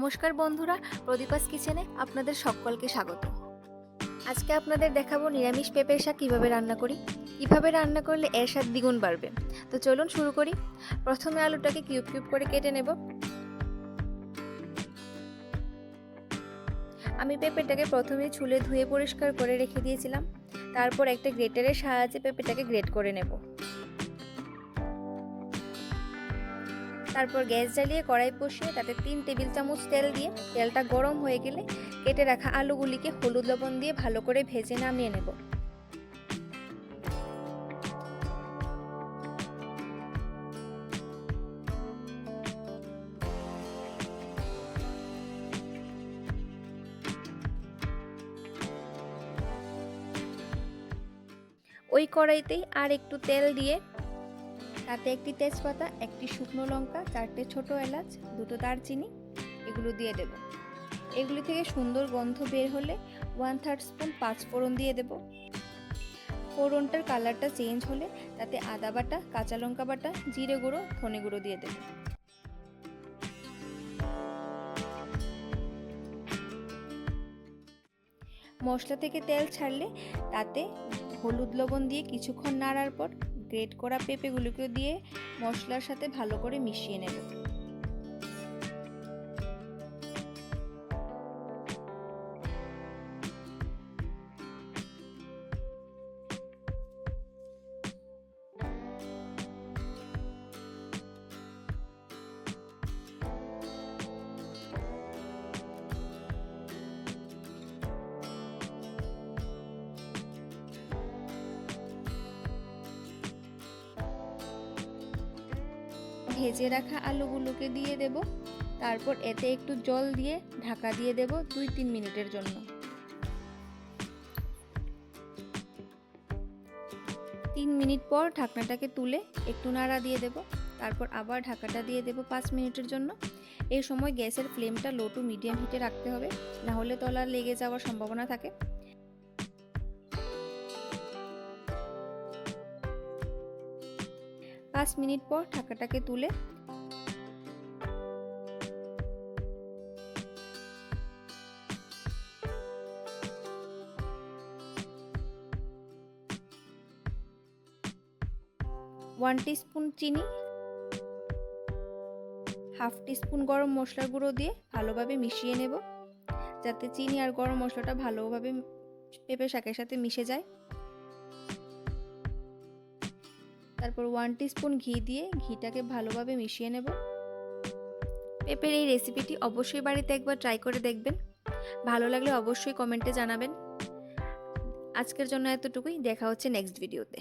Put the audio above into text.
নমস্কার বন্ধুরা, প্রদীপাস কিচেনে আপনাদের সকলকে স্বাগত। আজকে আপনাদের দেখাবো নিরামিষ পেঁপের শাক কীভাবে রান্না করি। কীভাবে রান্না করলে এর স্বাদ দ্বিগুণ বাড়বে। তো চলুন শুরু করি। প্রথমে আলুটাকে কিউব কিউব করে কেটে নেব। আমি পেঁপেটাকে প্রথমে ছুলে ধুয়ে পরিষ্কার করে রেখে দিয়েছিলাম। তারপর একটা গ্রেটারের সাহায্যে পেঁপেটাকে গ্রেট করে নেব। তারপর গ্যাস জ্বালিয়ে কড়াই বসিয়ে তাতে 3 টেবিল চামচ তেল দিয়ে তেলটা গরম হয়ে গেলে কেটে রাখা আলুগুলিকে হলুদ লবণ দিয়ে ভালো করে ভেজে নামিয়ে নেব। ওই কড়াইতেই আর একটু তেল দিয়ে তাতে একটি তেজপাতা, একটি শুকনো লঙ্কা, 4টে ছোট এলাচ, 2টো দারচিনি এগুলো দিয়ে দেব। এগুলি থেকে সুন্দর গন্ধ বের হলে 1/3 স্পুন পাঁচফোড়ন দিয়ে দেব। ফোড়নটার কালারটা চেঞ্জ হলে তাতে আদা বাটা, কাঁচা লঙ্কা বাটা, জিরে গুঁড়ো, ধনে গুঁড়ো দিয়ে দেব। মশলা থেকে তেল ছাড়লে তাতে হলুদ লবণ দিয়ে কিছুক্ষণ নাড়ার পর গ্রেট করা পেঁপেগুলোকে দিয়ে মশলার সাথে ভালো করে মিশিয়ে নেব। ভেজে রাখা আলুগুলোকে দিয়ে দেব। তারপর এতে একটু জল দিয়ে ঢাকা দিয়ে দেব 2-3 মিনিটের জন্য। 3 মিনিট পর ঢাকনাটাকে তুলে একটু নাড়া দিয়ে দেব। তারপর আবার ঢাকাটা দিয়ে দেব 5 মিনিটের জন্য। এই সময় গ্যাসের ফ্লেমটা লো টু মিডিয়াম হিটে রাখতে হবে, না হলে তলা লেগে যাওয়ার সম্ভাবনা থাকে। 5 মিনিট পর ঢাকাটাকে তুলে 1 টিস্পুন চিনি, 1/2 টিস্পুন গরম মশলার গুঁড়ো দিয়ে ভালোভাবে মিশিয়ে নেব, যাতে চিনি আর গরম মশলাটা ভালোভাবে পেঁপে শাকের সাথে মিশে যায়। তারপর 1 টিস্পুন ঘি দিয়ে ঘিটাকে ভালোভাবে মিশিয়ে নেব। পেঁপের এই রেসিপিটি অবশ্যই বাড়িতে একবার ট্রাই করে দেখবেন। ভালো লাগলে অবশ্যই কমেন্টে জানাবেন। আজকের জন্য এতটুকুই, দেখা হচ্ছে নেক্সট ভিডিওতে।